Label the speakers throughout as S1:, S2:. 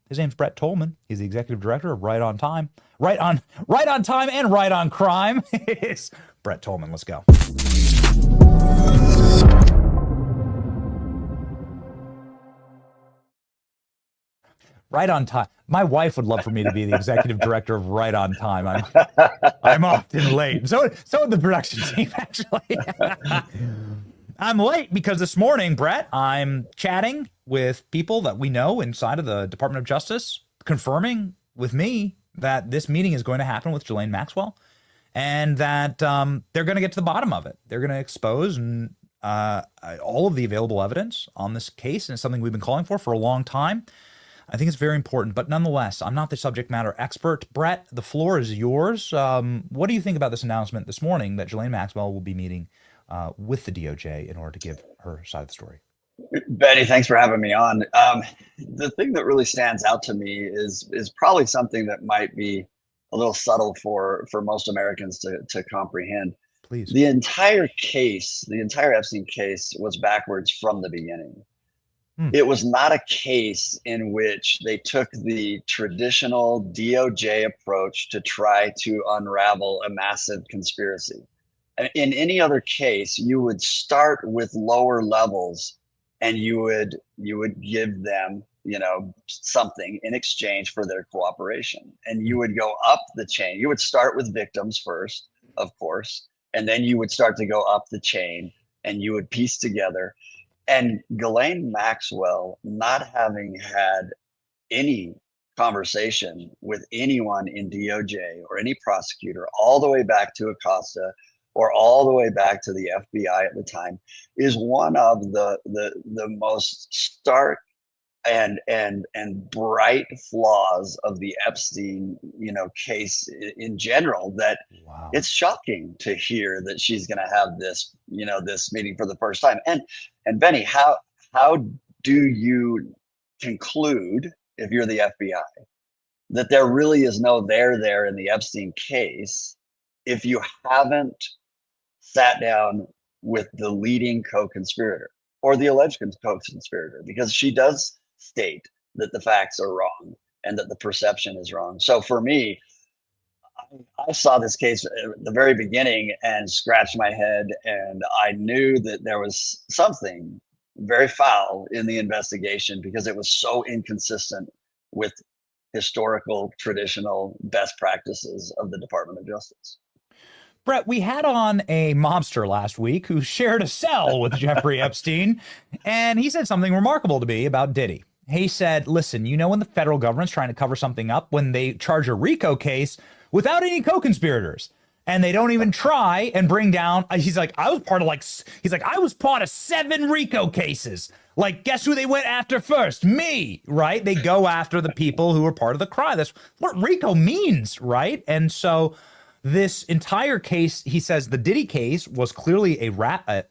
S1: His name's Brett Tolman. He's the executive director of Right on Time and Right on Crime. It's Brett Tolman. Let's go. Right on Time. My wife would love for me to be the executive director of Right on Time. I'm often late. So would the production team, actually. I'm late because this morning, Brett, I'm chatting with people that we know inside of the Department of Justice, confirming with me that this meeting is going to happen with Ghislaine Maxwell, and that they're going to get to the bottom of it. They're going to expose all of the available evidence on this case, and it's something we've been calling for a long time. I think it's very important, but nonetheless, I'm not the subject matter expert. Brett, the floor is yours. What do you think about this announcement this morning that Ghislaine Maxwell will be meeting with the DOJ in order to give her side of the story?
S2: Betty, thanks for having me on. The thing that really stands out to me is probably something that might be a little subtle for most Americans to comprehend.
S1: Please.
S2: The entire case, the entire Epstein case, was backwards from the beginning. It was not a case in which they took the traditional DOJ approach to try to unravel a massive conspiracy. In any other case, you would start with lower levels and you would give them, something in exchange for their cooperation. And you would go up the chain. You would start with victims first, of course, and then you would start to go up the chain and you would piece together. And Ghislaine Maxwell, not having had any conversation with anyone in DOJ or any prosecutor, all the way back to Acosta or all the way back to the FBI at the time, is one of the most stark and bright flaws of the Epstein, case in general, that
S1: Wow.
S2: It's shocking to hear that she's going to have this, this meeting for the first time. And Benny, how do you conclude, if you're the FBI, that there really is no there in the Epstein case if you haven't sat down with the leading co-conspirator or the alleged co-conspirator? Because she does state that the facts are wrong and that the perception is wrong. So for me, I saw this case at the very beginning and scratched my head, and I knew that there was something very foul in the investigation because it was so inconsistent with historical, traditional best practices of the Department of Justice.
S1: Brett, we had on a mobster last week who shared a cell with Jeffrey Epstein, and he said something remarkable to me about Diddy. He said, listen, when the federal government's trying to cover something up, when they charge a RICO case without any co-conspirators, and they don't even try and bring down, he's like, I was part of 7 RICO cases. Like, guess who they went after first? Me, right? They go after the people who are part of the crime. That's what RICO means, right? And so this entire case, he says the Diddy case was clearly the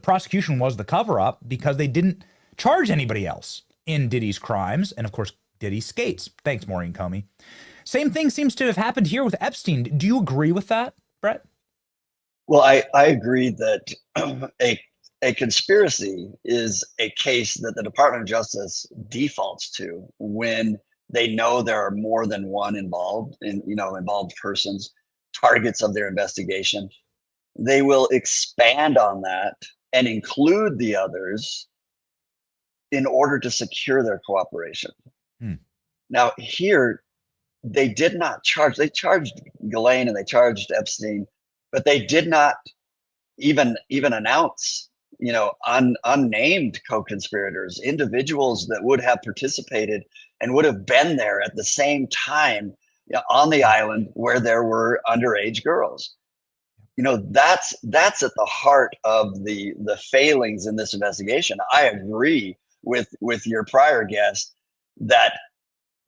S1: prosecution was the cover-up because they didn't charge anybody else in Diddy's crimes. And of course, Diddy skates. Thanks, Maureen Comey. Same thing seems to have happened here with Epstein. Do you agree with that, Brett?
S2: Well, I agree that a conspiracy is a case that the Department of Justice defaults to when they know there are more than one involved persons, targets of their investigation. They will expand on that and include the others in order to secure their cooperation. Now here, they did not charge. They charged Ghislaine and they charged Epstein, but they did not even announce, unnamed co-conspirators, individuals that would have participated and would have been there at the same time on the island where there were underage girls. That's at the heart of the failings in this investigation. I agree with your prior guest that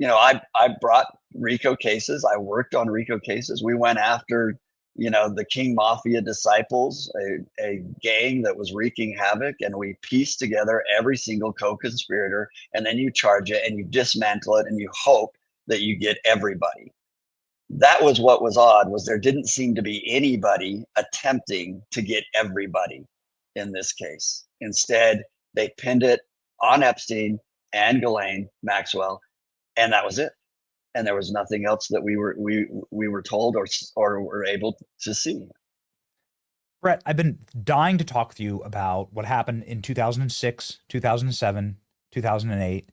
S2: I brought RICO cases. I worked on RICO cases. We went after, the King Mafia disciples, a gang that was wreaking havoc, and we pieced together every single co-conspirator, and then you charge it and you dismantle it and you hope that you get everybody. That was what was odd, was there didn't seem to be anybody attempting to get everybody in this case. Instead, they pinned it on Epstein and Ghislaine Maxwell, and that was it. And there was nothing else that we were told or were able to see.
S1: Brett, I've been dying to talk with you about what happened in 2006, 2007, 2008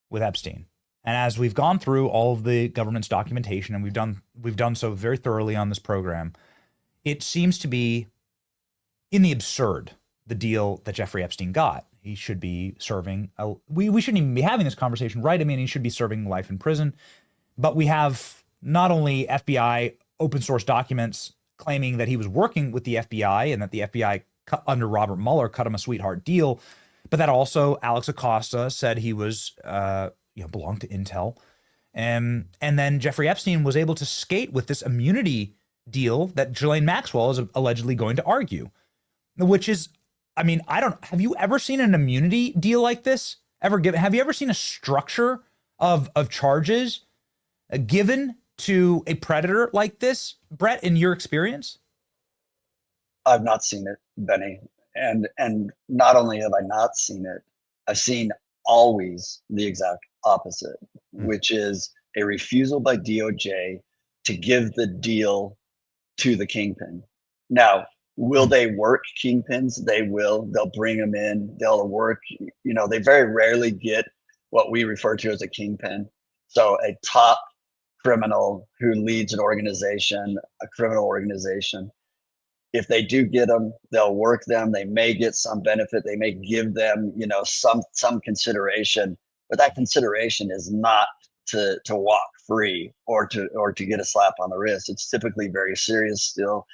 S1: with Epstein. And as we've gone through all of the government's documentation, and we've done so very thoroughly on this program, it seems to be in the absurd, the deal that Jeffrey Epstein got. He should be serving, we shouldn't even be having this conversation, right? I mean, he should be serving life in prison. But we have not only FBI open source documents claiming that he was working with the FBI and that the FBI under Robert Mueller cut him a sweetheart deal, but that also Alex Acosta said he was, belonged to Intel. And then Jeffrey Epstein was able to skate with this immunity deal that Ghislaine Maxwell is allegedly going to argue, which is, I mean, have you ever seen an immunity deal like this? Have you ever seen a structure of charges given to a predator like this, Brett, in your experience?
S2: I've not seen it, Benny. And not only have I not seen it, I've seen always the exact opposite, which is a refusal by DOJ to give the deal to the kingpin. Now, will they work kingpins? They will. They'll bring them in. They'll work. They very rarely get what we refer to as a kingpin. So a top criminal who leads an organization, a criminal organization. If they do get them, they'll work them. They may get some benefit. They may give them, some consideration, but that consideration is not to walk free or to get a slap on the wrist. It's typically very serious still.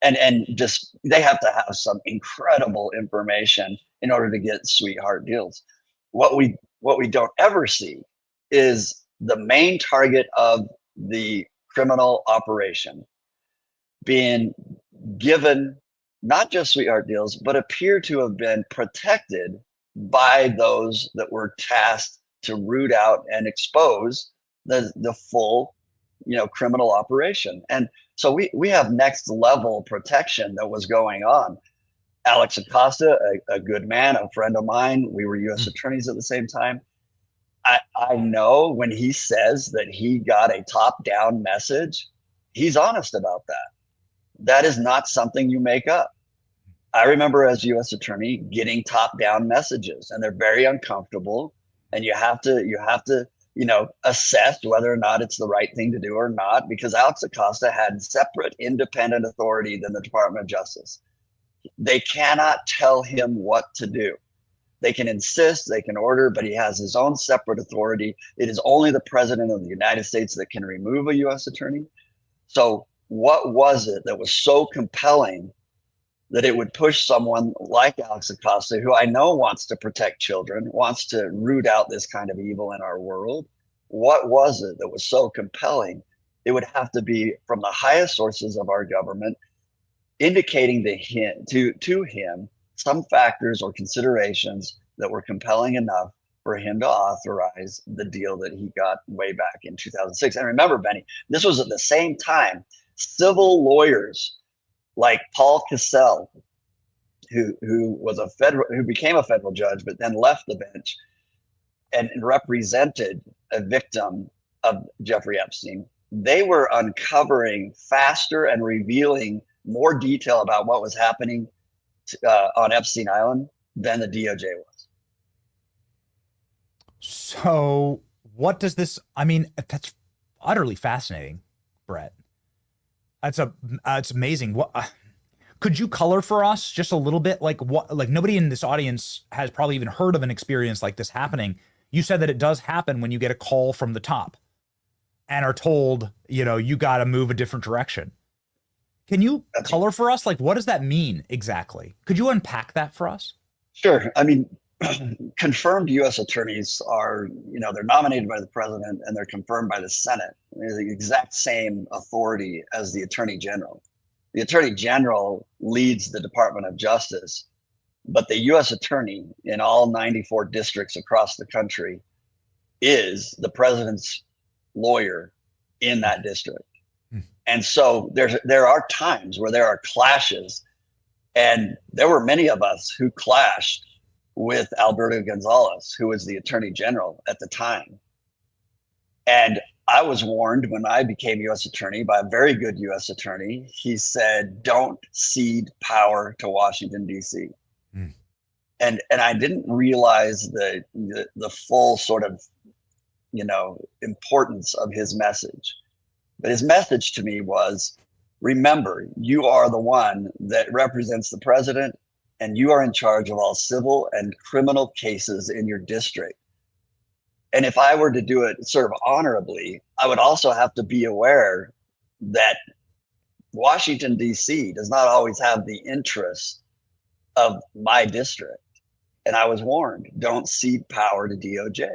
S2: And just, they have to have some incredible information in order to get sweetheart deals. What we don't ever see is the main target of the criminal operation being given not just sweetheart deals, but appear to have been protected by those that were tasked to root out and expose the full, criminal operation. And so we have next level protection that was going on. Alex Acosta, a good man, a friend of mine, we were U.S. attorneys at the same time. I know when he says that he got a top-down message, he's honest about that. That is not something you make up. I remember as U.S. attorney getting top-down messages, and they're very uncomfortable, and you have to assess whether or not it's the right thing to do or not, because Alex Acosta had separate independent authority than the Department of Justice. They cannot tell him what to do. They can insist, they can order, but he has his own separate authority. It is only the president of the United States that can remove a U.S. attorney. So what was it that was so compelling that it would push someone like Alex Acosta, who I know wants to protect children, wants to root out this kind of evil in our world? What was it that was so compelling? It would have to be from the highest sources of our government, indicating to him some factors or considerations that were compelling enough for him to authorize the deal that he got way back in 2006. And remember, Benny, this was at the same time civil lawyers like Paul Cassell, who became a federal judge, but then left the bench and represented a victim of Jeffrey Epstein. They were uncovering faster and revealing more detail about what was happening on Epstein Island than the DOJ was.
S1: So what does this, that's utterly fascinating, Brett. It's amazing. What could you color for us just a little bit? Like nobody in this audience has probably even heard of an experience like this happening. You said that it does happen when you get a call from the top and are told, you got to move a different direction. Can you color for us? Like, what does that mean exactly? Could you unpack that for us?
S2: Sure. Confirmed U.S. attorneys are, they're nominated by the president and they're confirmed by the Senate. They're the exact same authority as the attorney general. The attorney general leads the Department of Justice, but the U.S. attorney in all 94 districts across the country is the president's lawyer in that district. And so there are times where there are clashes, and there were many of us who clashed with Alberto Gonzalez, who was the attorney general at the time. And I was warned when I became U.S. attorney by a very good U.S. attorney. He said, don't cede power to Washington, D.C. Mm. And I didn't realize the full sort of, importance of his message. But his message to me was, remember, you are the one that represents the president, and you are in charge of all civil and criminal cases in your district. And if I were to do it sort of honorably, I would also have to be aware that Washington, D.C. does not always have the interests of my district. And I was warned, don't cede power to DOJ.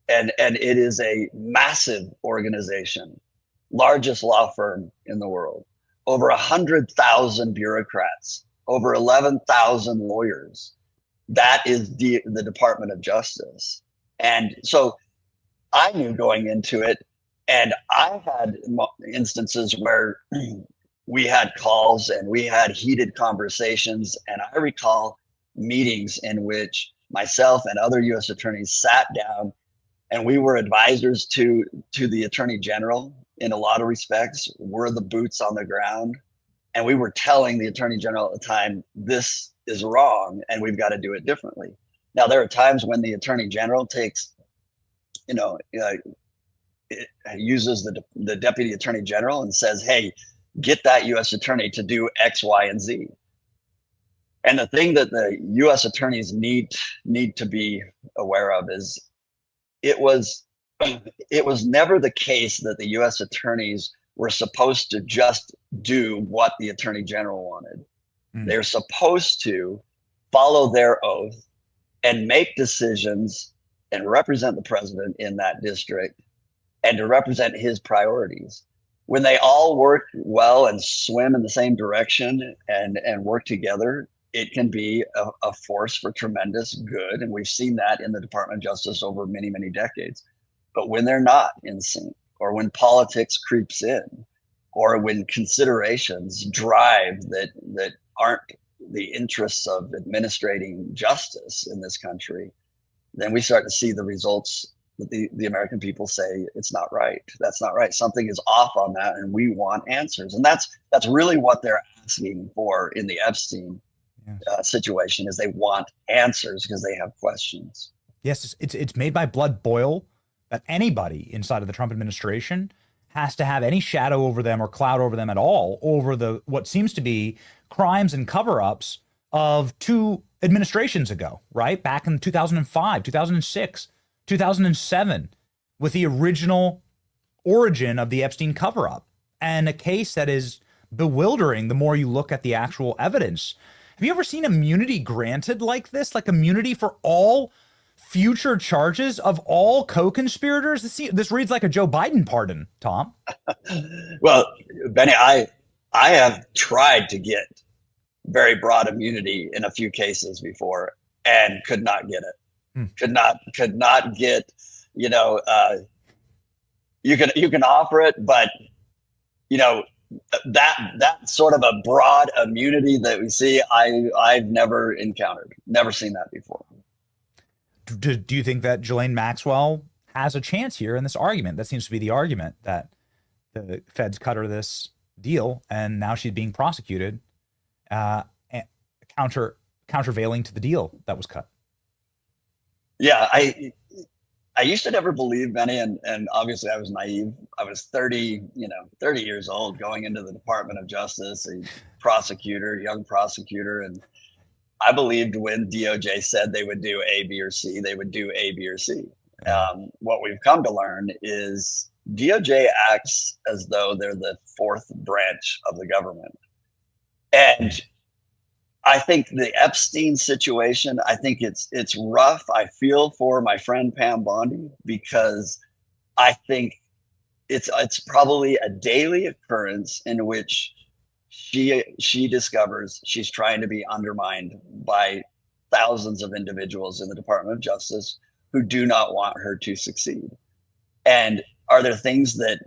S2: And it is a massive organization, largest law firm in the world, over 100,000 bureaucrats, over 11,000 lawyers. That is the Department of Justice. And so I knew going into it, and I had instances where we had calls and we had heated conversations. And I recall meetings in which myself and other U.S. attorneys sat down, and we were advisors to the attorney general in a lot of respects. We're the boots on the ground. And we were telling the attorney general at the time, this is wrong and we've got to do it differently. Now, there are times when the attorney general takes, uses the deputy attorney general and says, hey, get that U.S. attorney to do X, Y, and Z. And the thing that the U.S. attorneys need to be aware of is it was never the case that the U.S. attorneys were supposed to just do what the attorney general wanted. Mm. They're supposed to follow their oath and make decisions and represent the president in that district and to represent his priorities. When they all work well and swim in the same direction and work together, it can be a force for tremendous good. And we've seen that in the Department of Justice over many, many decades. But when they're not in sync, or when politics creeps in, or when considerations drive that aren't the interests of administrating justice in this country, then we start to see the results that the American people say, it's not right. That's not right. Something is off on that, and we want answers. And that's really what they're asking for in the Epstein situation, is they want answers because they have questions.
S1: Yes, it's made my blood boil that anybody inside of the Trump administration has to have any shadow over them or cloud over them at all over what seems to be crimes and cover-ups of 2 administrations ago, right? Back in 2005, 2006, 2007, with the original origin of the Epstein cover-up, and a case that is bewildering the more you look at the actual evidence. Have you ever seen immunity granted like this? Like immunity for all future charges of all co-conspirators? This reads like a Joe Biden pardon, Tom.
S2: Well, Benny, I have tried to get very broad immunity in a few cases before and could not get it. Could not get, you can offer it, but that sort of a broad immunity that we see, I've never encountered, never seen that before.
S1: Do you think that Ghislaine Maxwell has a chance here in this argument? That seems to be the argument, that the feds cut her this deal and now she's being prosecuted, countervailing to the deal that was cut.
S2: Yeah, I used to never believe, Benny, and obviously I was naive. I was 30 years old going into the Department of Justice, a young prosecutor, and I believed when DOJ said they would do A, B, or C, they would do A, B, or C. What we've come to learn is DOJ acts as though they're the 4th branch of the government. And I think the Epstein situation, I think it's rough. I feel for my friend Pam Bondi, because I think it's probably a daily occurrence in which she discovers she's trying to be undermined by thousands of individuals in the Department of Justice who do not want her to succeed. And are there things that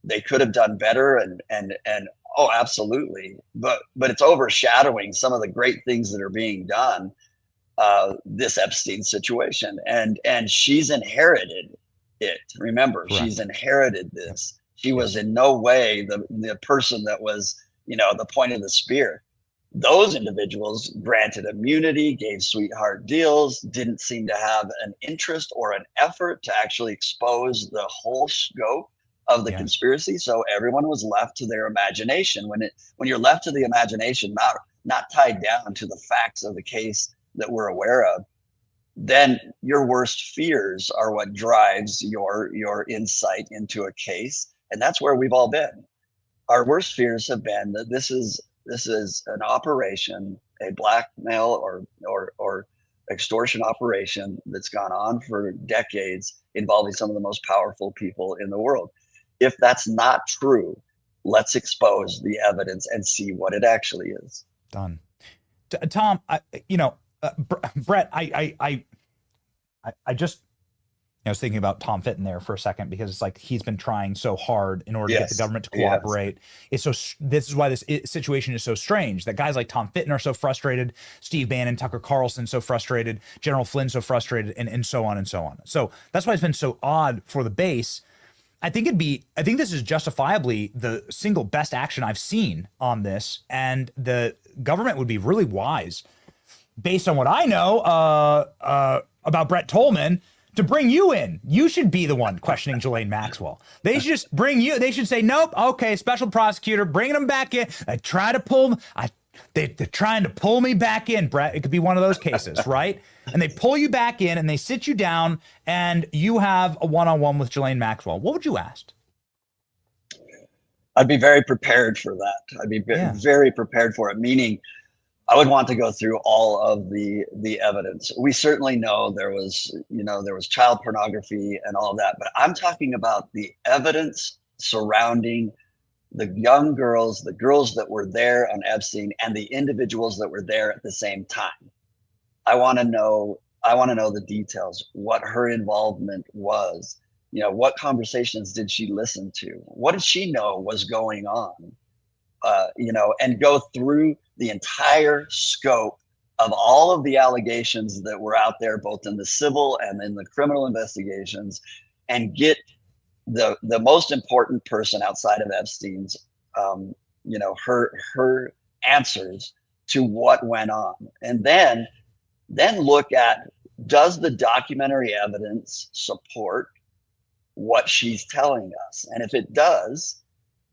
S2: they could have done better? And oh, absolutely. But it's overshadowing some of the great things that are being done. this Epstein situation, and she's inherited it. Remember,
S1: Correct.
S2: she's inherited this. She was in no way the person that was, the point of the spear. Those individuals granted immunity, gave sweetheart deals, didn't seem to have an interest or an effort to actually expose the whole scope of the conspiracy. So everyone was left to their imagination. When you're left to the imagination, not tied down to the facts of the case that we're aware of, then your worst fears are what drives your insight into a case. And that's where we've all been. Our worst fears have been that this is an operation, a blackmail or extortion operation that's gone on for decades, involving some of the most powerful people in the world. If that's not true, let's expose the evidence and see what it actually is.
S1: Done. Tom, Brett, I just, I was thinking about Tom Fitton there for a second, because it's like he's been trying so hard in order to get the government to cooperate. This is why this situation is so strange, that guys like Tom Fitton are so frustrated, Steve Bannon, Tucker Carlson so frustrated, General Flynn so frustrated, and so on and so on. So that's why it's been so odd for the base. I think this is justifiably the single best action I've seen on this, and the government would be really wise, based on what I know about Brett Tolman, to bring you in. You should be the one questioning Ghislaine Maxwell. They should just bring you. They should say, nope, okay, special prosecutor, bringing them back in. They're trying to pull me back in, Brett. It could be one of those cases, right? And they pull you back in and they sit you down and you have a one-on-one with Ghislaine Maxwell. What would you ask?
S2: I'd be very prepared for that. I'd be very prepared for it, meaning I would want to go through all of the evidence. We certainly know there was child pornography and all that, but I'm talking about the evidence surrounding the young girls, the girls that were there on Epstein, and the individuals that were there at the same time. I want to know the details, what her involvement was. What conversations did she listen to? What did she know was going on? And go through the entire scope of all of the allegations that were out there, both in the civil and in the criminal investigations, and get the most important person outside of Epstein's, her answers to what went on. And then look at, does the documentary evidence support what she's telling us? And if it does,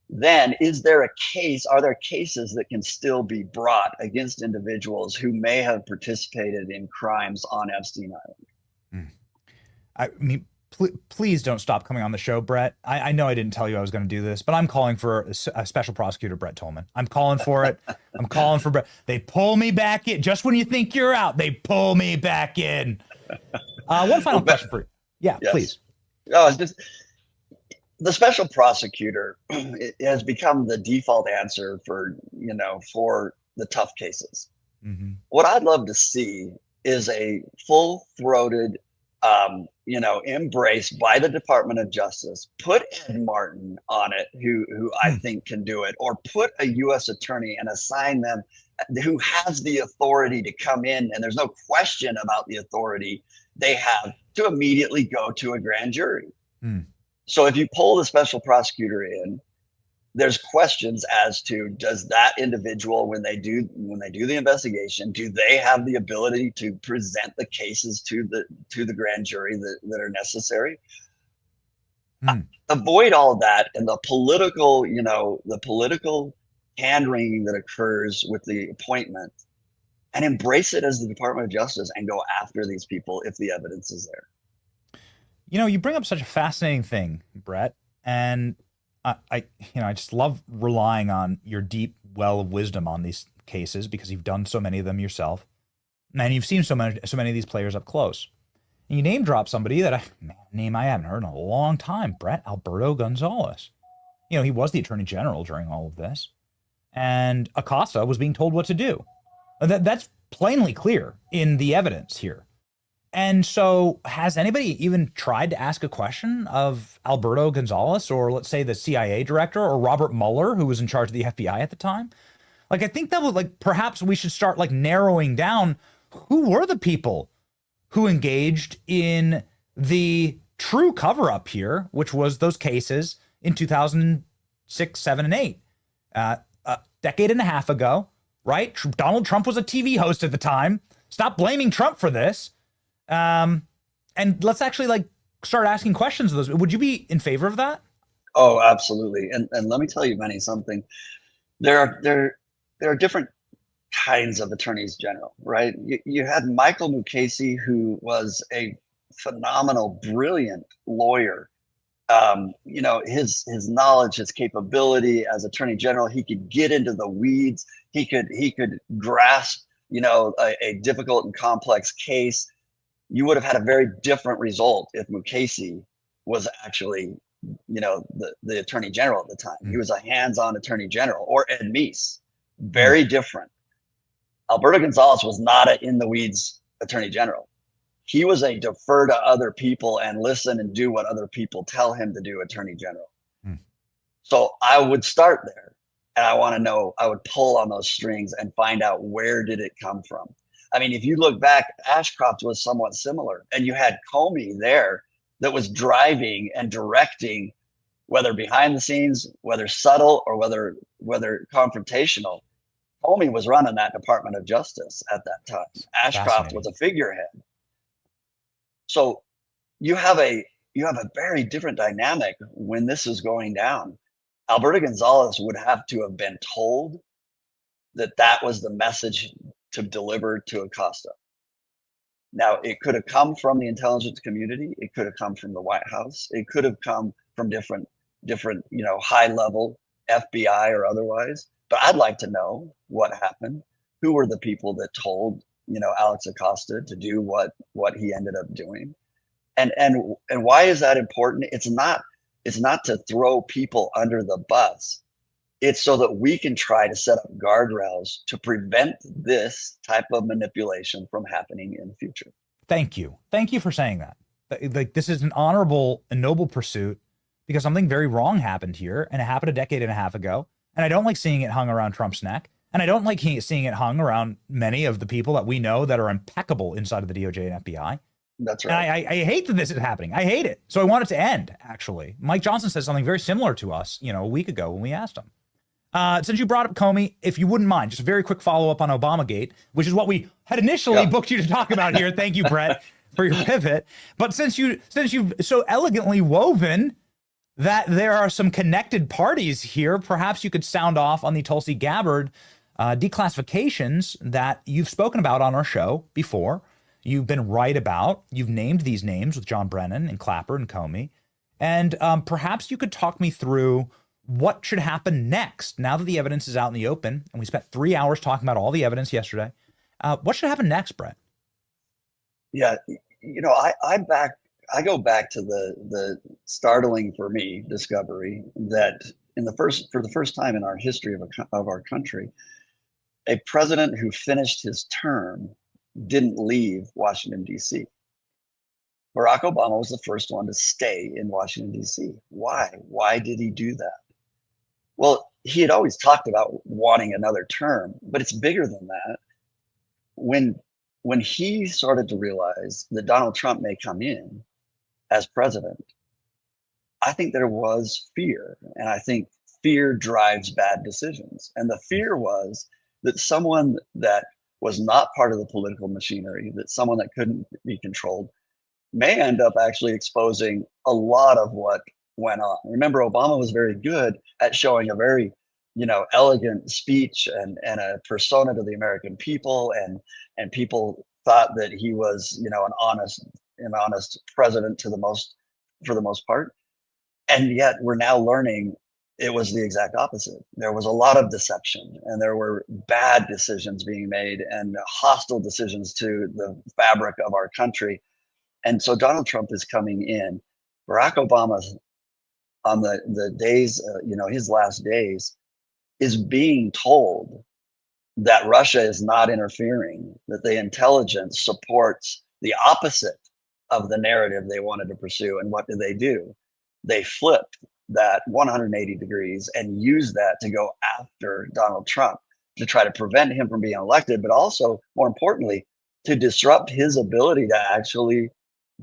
S2: then are there cases that can still be brought against individuals who may have participated in crimes on Epstein Island?
S1: I mean, please don't stop coming on the show, Brett. I know I didn't tell you I was going to do this, but I'm calling for a special prosecutor, Brett Tolman. I'm calling for it. I'm calling for Brett. They pull me back in. Just when you think you're out, they pull me back in. One final question for you. Yeah, yes. Please.
S2: No, it's just, the special prosecutor has become the default answer for the tough cases. Mm-hmm. What I'd love to see is a full-throated, embrace by the Department of Justice. Put Ed Martin on it, who I think can do it, or put a U.S. attorney and assign them who has the authority to come in, and there's no question about the authority they have to immediately go to a grand jury. So if you pull the special prosecutor in, there's questions as to, does that individual, when they do the investigation, do they have the ability to present the cases to the grand jury that are necessary? Avoid all of that and the political hand wringing that occurs with the appointment, and embrace it as the Department of Justice and go after these people if the evidence is there.
S1: You bring up such a fascinating thing, Brett, and I just love relying on your deep well of wisdom on these cases, because you've done so many of them yourself, and you've seen so many of these players up close. And you name drop somebody that I haven't heard in a long time, Brett Alberto Gonzalez. He was the Attorney General during all of this, and Acosta was being told what to do. That's plainly clear in the evidence here. And so has anybody even tried to ask a question of Alberto Gonzalez, or let's say the CIA director, or Robert Mueller, who was in charge of the FBI at the time? I think that would, perhaps we should start narrowing down who were the people who engaged in the true cover-up here, which was those cases in 2006, 7, and 8, a decade and a half ago, right? Donald Trump was a TV host at the time. Stop blaming Trump for this. And let's actually like start asking questions of those. Would you be in favor of that?
S2: Oh, absolutely. And let me tell you, Benny, something. There are different kinds of attorneys general, right? You had Michael Mukasey, who was a phenomenal, brilliant lawyer. His knowledge, his capability as attorney general, he could get into the weeds. He could grasp, a difficult and complex case. You would have had a very different result if Mukasey was actually, the attorney general at the time. He was a hands-on attorney general, or Ed Meese. Very different. Alberto Gonzales was not an in the weeds attorney general. He was a defer to other people and listen and do what other people tell him to do attorney general. So I would start there, and I would pull on those strings and find out, where did it come from? I mean, if you look back, Ashcroft was somewhat similar, and you had Comey there that was driving and directing, whether behind the scenes, whether subtle or whether confrontational. Comey was running that Department of Justice at that time. Ashcroft was a figurehead. So you have a very different dynamic when this is going down. Alberto Gonzales would have to have been told that was the message to deliver to Acosta. Now, it could have come from the intelligence community. It could have come from the White House. It could have come from different, high level FBI or otherwise. But I'd like to know what happened. Who were the people that told, Alex Acosta to do what he ended up doing? And why is that important? It's not to throw people under the bus. It's so that we can try to set up guardrails to prevent this type of manipulation from happening in the future.
S1: Thank you. Thank you for saying that. Like, this is an honorable and noble pursuit, because something very wrong happened here, and it happened a decade and a half ago. And I don't like seeing it hung around Trump's neck. And I don't like seeing it hung around many of the people that we know that are impeccable inside of the DOJ and FBI.
S2: That's right.
S1: And I hate that this is happening. I hate it. So I want it to end, actually. Mike Johnson said something very similar to us, a week ago when we asked him. Since you brought up Comey, if you wouldn't mind, just a very quick follow-up on Obamagate, which is what we had initially booked you to talk about here. Thank you, Brett, for your pivot. But since you've so elegantly woven that there are some connected parties here, perhaps you could sound off on the Tulsi Gabbard declassifications that you've spoken about on our show before. You've been right about. You've named these names with John Brennan and Clapper and Comey. And perhaps you could talk me through what should happen next now that the evidence is out in the open, and we spent 3 hours talking about all the evidence yesterday. What should happen next, Brett?
S2: Yeah, I go back to the startling, for me, discovery that for the first time in our history of our country, a president who finished his term didn't leave Washington, D.C. Barack Obama was the first one to stay in Washington, D.C. Why? Why did he do that? Well, he had always talked about wanting another term, but it's bigger than that. When he started to realize that Donald Trump may come in as president, I think there was fear. And I think fear drives bad decisions. And the fear was that someone that was not part of the political machinery, that someone that couldn't be controlled, may end up actually exposing a lot of what went on. Remember, Obama was very good at showing a very, elegant speech and a persona to the American people, and people thought that he was, an honest president for the most part. And yet we're now learning it was the exact opposite. There was a lot of deception, and there were bad decisions being made and hostile decisions to the fabric of our country. And so Donald Trump is coming in. Barack Obama, on the days, his last days, is being told that Russia is not interfering, that the intelligence supports the opposite of the narrative they wanted to pursue. And what do? They flipped that 180 degrees and used that to go after Donald Trump, to try to prevent him from being elected, but also, more importantly, to disrupt his ability to actually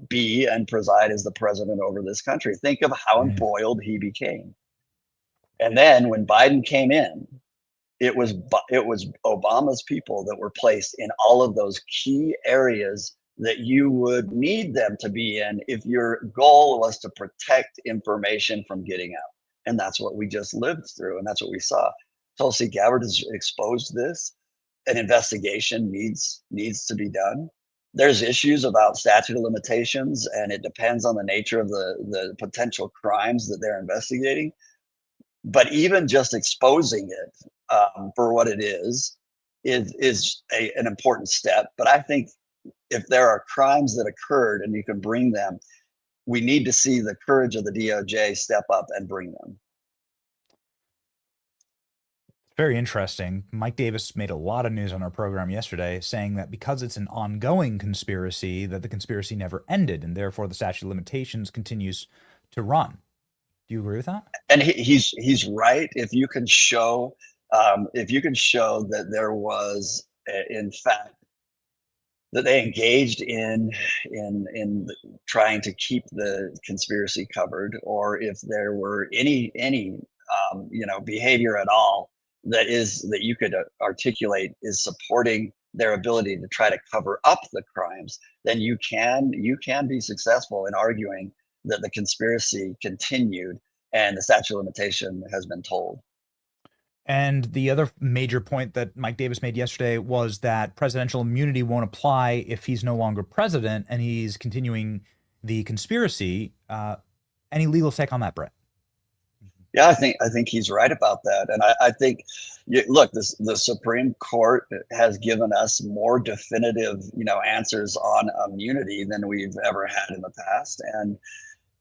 S2: be and preside as the president over this country. Think of how embroiled he became. And then when Biden came in, it was Obama's people that were placed in all of those key areas that you would need them to be in if your goal was to protect information from getting out. And that's what we just lived through, and that's what we saw. Tulsi Gabbard has exposed this. An investigation needs to be done. There's issues about statute of limitations, and it depends on the nature of the potential crimes that they're investigating. But even just exposing it for what it is an important step. But I think if there are crimes that occurred and you can bring them, we need to see the courage of the DOJ step up and bring them.
S1: Very interesting. Mike Davis made a lot of news on our program yesterday saying that because it's an ongoing conspiracy, that the conspiracy never ended, and therefore the statute of limitations continues to run. Do you agree with that?
S2: And he's right. If you can show that there was, in fact, that they engaged in trying to keep the conspiracy covered, or if there were any behavior at all that you could articulate is supporting their ability to try to cover up the crimes, then you can be successful in arguing that the conspiracy continued and the statute of limitation has been told.
S1: And the other major point that Mike Davis made yesterday was that presidential immunity won't apply if he's no longer president and he's continuing the conspiracy. Any legal take on that, Brett?
S2: Yeah, I think he's right about that. And I think, look, the Supreme Court has given us more definitive, answers on immunity than we've ever had in the past.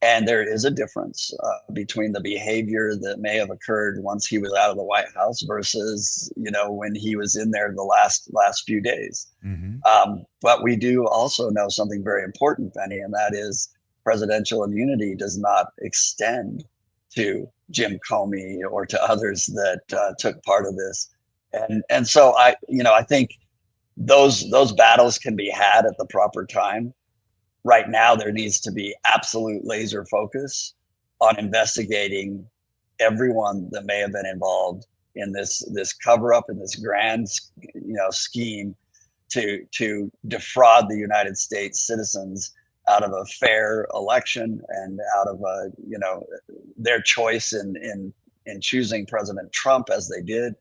S2: And there is a difference between the behavior that may have occurred once he was out of the White House versus, when he was in there the last few days. Mm-hmm. But we do also know something very important, Benny, and that is presidential immunity does not extend to Jim Comey or to others that took part of this. And so I think those battles can be had at the proper time. Right now, there needs to be absolute laser focus on investigating everyone that may have been involved in this cover up and this grand, scheme to defraud the United States citizens out of a fair election and out of their choice in choosing President Trump as they did.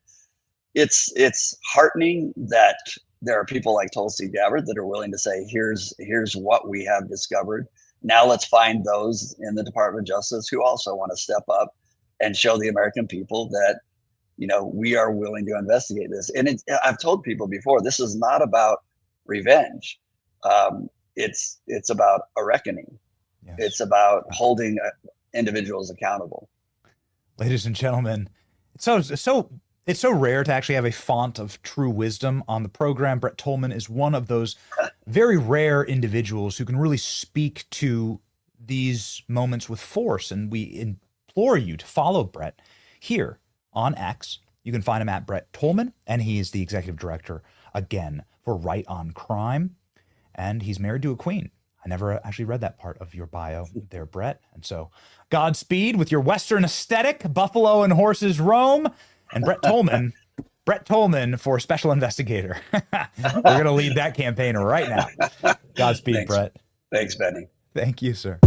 S2: It's heartening that there are people like Tulsi Gabbard that are willing to say, here's what we have discovered. Now let's find those in the Department of Justice who also want to step up and show the American people that, we are willing to investigate this. And I've told people before, this is not about revenge. It's about a reckoning. Yes. It's about holding individuals accountable.
S1: Ladies and gentlemen, it's so rare to actually have a font of true wisdom on the program. Brett Tolman is one of those very rare individuals who can really speak to these moments with force. And we implore you to follow Brett here on X. You can find him at Brett Tolman, and he is the executive director, again, for Right on Crime. And he's married to a queen. I never actually read that part of your bio there, Brett. And so Godspeed with your Western aesthetic, buffalo and horses roam. And Brett Tolman for special investigator. We're going to lead that campaign right now. Godspeed,
S2: Thanks.
S1: Brett.
S2: Thanks, Benny.
S1: Thank you, sir.